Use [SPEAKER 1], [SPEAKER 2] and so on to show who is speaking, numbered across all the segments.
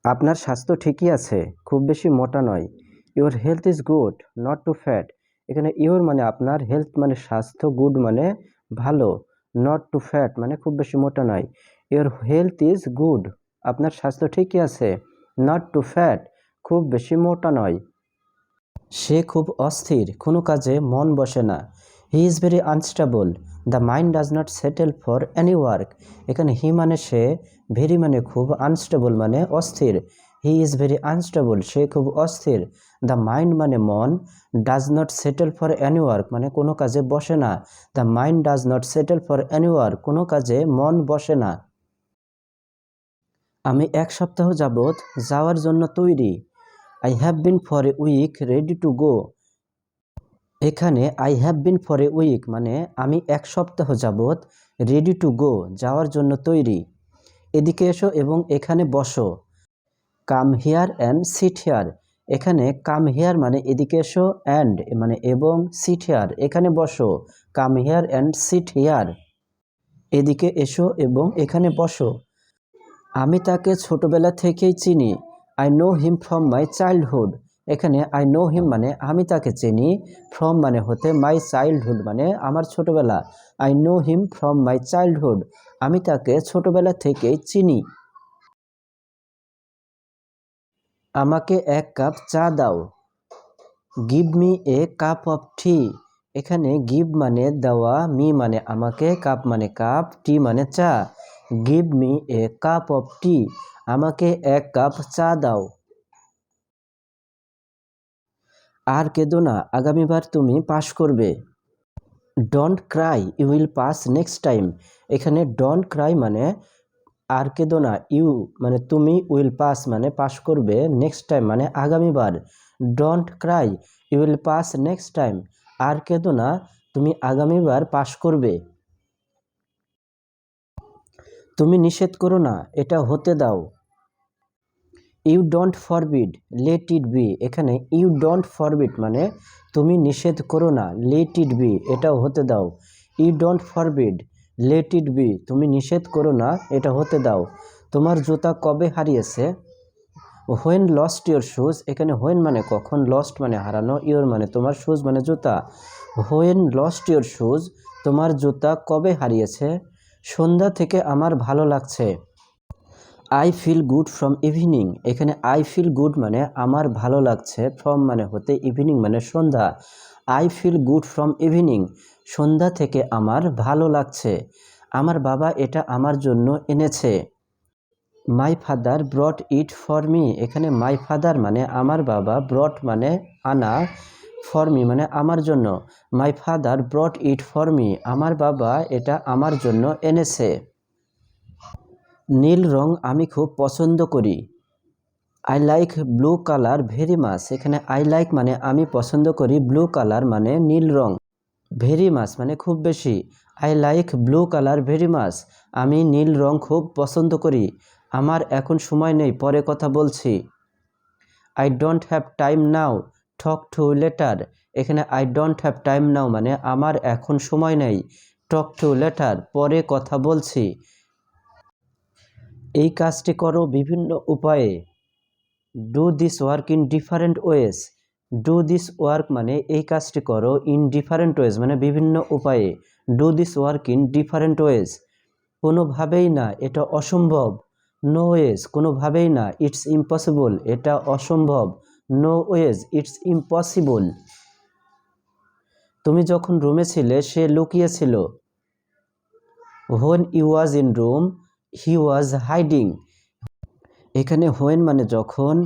[SPEAKER 1] আপনার স্বাস্থ্য ঠিকই আছে, খুব বেশি মোটা নয়। Your health is good, not to fat. এখানে ইওর মানে আপনার, হেলথ মানে স্বাস্থ্য, গুড মানে ভালো, নট টু ফ্যাট মানে খুব বেশি মোটা নয়। ইওর হেলথ ইজ গুড, আপনার স্বাস্থ্য ঠিকই আছে, নট টু ফ্যাট খুব বেশি মোটা নয়। সে খুব অস্থির, কোনো কাজে মন বসে না। He is very unstable, the mind does not settle for any work. এখানে হি মানে সে, ভেরি মানে খুব, আনস্টেবল মানে অস্থির। হি ইজ ভেরি আনস্টেবল, সে খুব অস্থির। দ্য মাইন্ড মানে মন, does not settle for any work মানে কোনো কাজে বসে না। The mind does not settle for any work, কোনো কাজে মন বসে না। আমি এক সপ্তাহ যাবৎ যাওয়ার জন্য তৈরি। I have been for a week ready to go. এখানে I have been for a week মানে আমি এক সপ্তাহ যাবৎ রেডি টু গো যাওয়ার জন্য তৈরি। এদিকে এসো এবং এখানে বসো। Come here and sit here. এখানে কাম হিয়ার মানে এদিকে এসো, অ্যান্ড মানে এবং, সিট হিয়ার এখানে বসো। Come here and sit here, এদিকে এসো এবং এখানে বসো। আমি তাকে ছোটবেলা থেকেই চিনি। I know him from my childhood. এখানে আই নো হিম মানে আমি তাকে চিনি, ফ্রম মানে হতে, মাই চাইল্ডহুড মানে আমার ছোটবেলা। I know him from my childhood, আমি তাকে ছোটবেলা থেকেই চিনি। আমাকে এক কাপ চা দাও। Give me a cup of tea. এখানে গিভ মানে দেওয়া, মি মানে আমাকে, কাপ মানে কাপ, টি মানে চা। Give me a cup of tea, আমাকে এক কাপ চা দাও। আর কেঁদো না, আগামীবার তুমি পাশ করবে। Don't cry, you will pass next time. এখানে ডোন্ট ক্রাই মানে আর কেঁদো না, ইউ মানে তুমি, উইল পাস মানে পাশ করবে, নেক্সট টাইম মানে আগামীবার। Don't cry, you will pass next time. আর কেঁদো না, তুমি আগামীবার পাশ করবে। তুমি নিষেধ করো না, এটা হতে দাও। You don't forbid, let it be. এখানে ইউ ডোন্ট ফরবিড মানে তুমি নিষেধ করো না, লেট ইট বি এটাও হতে দাও। You don't forbid, let it be, তুমি নিষেধ করো না, এটা হতে দাও। তোমার জুতা কবে হারিয়েছে? When lost your shoes. এখানে হোয়েন মানে কখন, লস্ট মানে হারানো, ইয়োর মানে তোমার, শুজ মানে জুতা। হোয়েন লস্ট ইয়োর শুজ, তোমার জুতা কবে হারিয়েছে? সন্ধ্যা থেকে আমার ভালো লাগছে। I feel good from evening. এখানে আই ফিল গুড মানে আমার ভালো লাগছে, ফ্রম মানে হতে, ইভিনিং মানে সন্ধ্যা। I feel good from evening, সন্ধ্যা থেকে আমার ভালো লাগছে। আমার বাবা এটা আমার জন্য এনেছে। My father ব্রট it for me. এখানে মাই ফাদার মানে আমার বাবা, ব্রট মানে আনা, ফর মি মানে আমার জন্য। My father ব্রট it for me, আমার বাবা এটা আমার জন্য এনেছে। নীল রং আমি খুব পছন্দ করি। I like blue colour very much. এখানে আই লাইক মানে আমি পছন্দ করি, ব্লু কালার মানে নীল রং, ভেরি মাচ মানে খুব বেশি। I like blue colour very much, আমি নীল রং খুব পছন্দ করি। আমার এখন সময় নেই, পরে কথা বলছি। I don't have time now, talk to letter. এখানে আই ডোন্ট হ্যাভ টাইম নাও মানে আমার এখন সময় নেই, টক টু লেটার পরে কথা বলছি। এই কাজটি করো বিভিন্ন উপায়ে। Do this work in different ways. Do this work মানে এই কাজটি করো, ইন ডিফারেন্ট ওয়েজ মানে বিভিন্ন উপায়ে। Do this work in different ways. কোনোভাবেই না, এটা অসম্ভব। নো ওয়েজ, কোনোভাবেই না। ইটস ইম্পসিবল, এটা অসম্ভব। No ways, it's impossible. তুমি যখন রুমে ছিলে সে লুকিয়েছিল। When you was in room he was hiding. এখানে হোয়েন মানে যখন,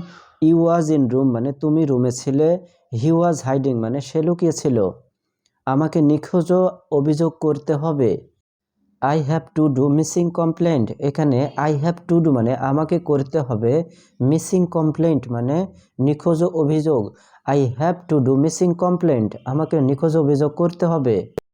[SPEAKER 1] ইউ ওয়াজ ইন রুম মানে তুমি রুমে ছিলে, হি ওয়াজ হাইডিং মানে সে লুকিয়েছিল। আমাকে নিখোঁজ অভিযোগ করতে হবে। I have to do missing complaint. এখানে আই হ্যাভ টু ডু মানে আমাকে করতে হবে, মিসিং কমপ্লেন্ট মানে নিখোঁজ অভিযোগ। I have to do missing complaint, আমাকে নিখোঁজ অভিযোগ করতে হবে।